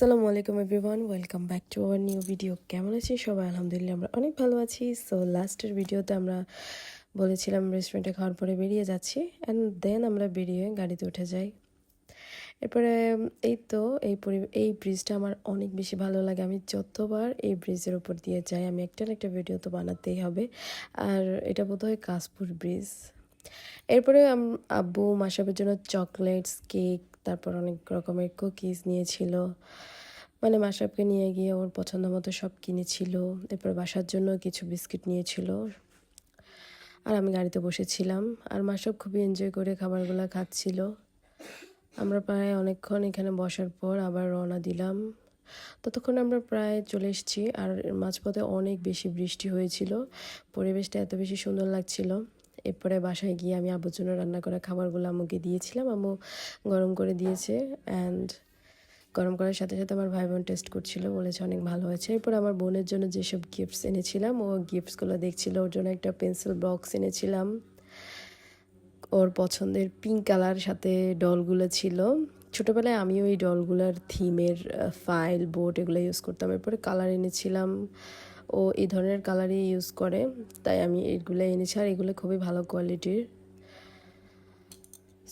আসসালামু আলাইকুম everyone, welcome back to our new video. কেমন আছি সবাই? আলহামদুলিল্লাহ আমরা অনেক ভালো আছি। সো লাস্টের ভিডিওতে আমরা বলেছিলাম রেস্টুরেন্টে খাওয়ার পরে বেরিয়ে যাচ্ছি, অ্যান্ড দেন আমরা বেরিয়ে গাড়িতে উঠে যাই। এরপরে এই তো এই ব্রিজটা আমার অনেক বেশি ভালো লাগে। আমি যতবার এই ব্রিজের উপর দিয়ে যাই আমি একটা না একটা ভিডিও তো বানাতেই হবে। আর এটা বোধহয় কাশপুর ব্রিজ। এরপরে আব্বু মাসাবের জন্য চকলেটস, কেক, তারপর অনেক রকমের কুকিজ নিয়েছিল। মানে মাসাবকে নিয়ে গিয়ে ওর পছন্দ মতো সব কিনেছিল। এরপর বাসার জন্য কিছু বিস্কিট নিয়েছিল। আর আমি গাড়িতে বসেছিলাম। আর মাসাব খুবই এনজয় করে খাবারগুলো খাচ্ছিল। আমরা প্রায় অনেকক্ষণ এখানে বসার পর আবার রওনা দিলাম। ততক্ষণ আমরা প্রায় চলে এসেছি। আর মাঝপথে অনেক বেশি বৃষ্টি হয়েছিল, পরিবেশটা এত বেশি সুন্দর লাগছিল। এরপরে বাসায় গিয়ে আমি আব্বুর জন্য রান্না করা খাবারগুলো আম্মুকে দিয়েছিলাম। আম্মু গরম করে দিয়েছে, অ্যান্ড গরম করার সাথে সাথে আমার ভাই বোন টেস্ট করছিল, বলেছে অনেক ভালো হয়েছে। এরপর আমার বোনের জন্য যেসব গিফটস এনেছিলাম ও গিফটসগুলো দেখছিল। ওর জন্য একটা পেন্সিল বক্স এনেছিলাম, ওর পছন্দের পিঙ্ক কালার, সাথে ডলগুলো ছিল। ছোটোবেলায় আমিও এই ডলগুলার থিমের ফাইল, বোর্ড এগুলো ইউজ করতাম। এরপরে কালার এনেছিলাম, ও এই ধরনের কালারই ইউজ করে, তাই আমি এইগুলো এনেছি। আর এগুলো খুবই ভালো কোয়ালিটির।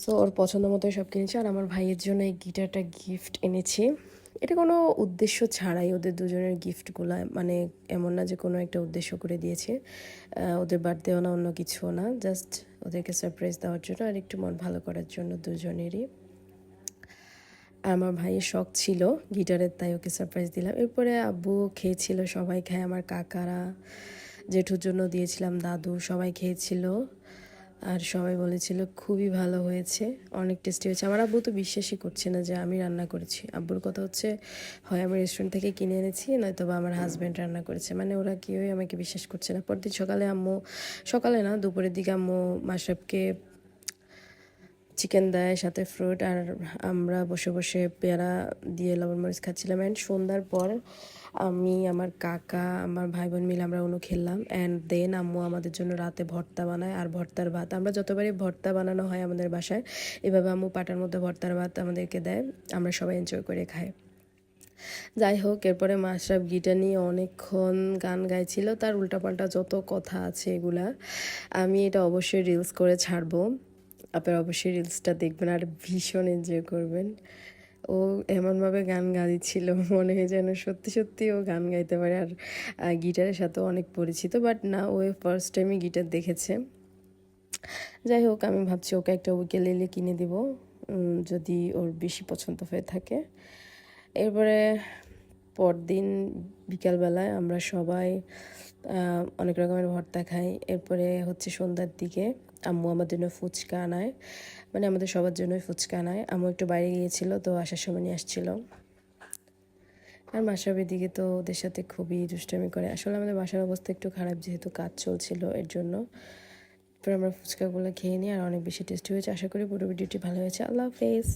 সো ওর পছন্দ মতো সব কিনেছি। আর আমার ভাইয়ের জন্য এই গিটারটা গিফট এনেছি। এটা কোনো উদ্দেশ্য ছাড়াই ওদের দুজনের গিফটগুলো, মানে এমন না যে কোনো একটা উদ্দেশ্য করে দিয়েছে। ওদের বার্থডেও না, অন্য কিছুও না, জাস্ট ওদেরকে সারপ্রাইজ দেওয়ার জন্য আর একটু মন ভালো করার জন্য দুজনেরই। আমার ভাইয়ের শখ ছিল গিটারের, তাই ওকে সারপ্রাইজ দিলাম। এরপরে আব্বু খেয়েছিল, সবাই খায়, আমার কাকারা, জেঠুর জন্য দিয়েছিলাম, দাদু, সবাই খেয়েছিল। আর সবাই বলেছিল খুবই ভালো হয়েছে, অনেক টেস্টি হয়েছে। আমার আব্বু তো বিশ্বাসই করছে না যে আমি রান্না করেছি। আব্বুর কথা হচ্ছে, হয় আমি রেস্টুরেন্ট থেকে কিনে এনেছি, নয়তো বা আমার হাজব্যান্ড রান্না করেছে। মানে ওরা কেউই আমাকে বিশ্বাস করছে না। পরদিন সকালে আম্মু, সকালে না দুপুরের দিকে আম্মু মাশরাফকে চিকেন দেয়, সাথে ফ্রুট, আর আমরা বসে বসে পেয়ারা দিয়ে লবণ মরিচ খাচ্ছিলাম। অ্যান্ড সন্ধ্যার পর আমি, আমার কাকা, আমার ভাই বোন মিলে আমরা অনু খেললাম। অ্যান্ড দেন আম্মু আমাদের জন্য রাতে ভর্তা বানায়, আর ভর্তার ভাত। আমরা যতবারই ভর্তা বানানো হয় আমাদের বাসায়, এভাবে আম্মু পাটার মধ্যে ভর্তার ভাত আমাদেরকে দেয়, আমরা সবাই এনজয় করে খাই। যাই হোক, এরপরে মাশরাফ গিটার নিয়ে অনেকক্ষণ গান গাইছিল। তার উল্টাপাল্টা যত কথা আছে এগুলা আমি এটা অবশ্যই রিলস করে ছাড়বো, আপনারা অবশ্যই রিলসটা দেখবেন আর ভীষণ এনজয় করবেন। ও এমনভাবে গান গাইছিল, মনে হয় যেন সত্যি সত্যি ও গান গাইতে পারে। আর গিটারের সাথেও অনেক পরিচিত, বাট না, ও ফার্স্ট টাইমই গিটার দেখেছে। যাই হোক, আমি ভাবছি ওকে একটা উকেলেলে কিনে দিব, যদি ওর বেশি পছন্দ হয়ে থাকে। এরপরে পরদিন বিকালবেলায় আমরা সবাই অনেক রকমের ভর্তা খাই। এরপরে হচ্ছে সন্ধ্যার দিকে আম্মু আমাদের জন্য ফুচকা আনায়, মানে আমাদের সবার জন্যই ফুচকা আনায়। আম্মু একটু বাইরে গিয়েছিল, তো আসার সময় নিয়ে আসছিল। আর মাসাবের দিকে তো ওদের সাথে খুবই দুষ্টামি করে। আসলে আমাদের বাসার অবস্থা একটু খারাপ, যেহেতু কাজ চলছিল, এর জন্য। এরপর আমরা ফুচকাগুলো খেয়ে নিই, আর অনেক বেশি টেস্টি হয়েছে। আশা করি পুরো ভিডিওটি ভালো হয়েছে। আল্লাহ হাফেজ।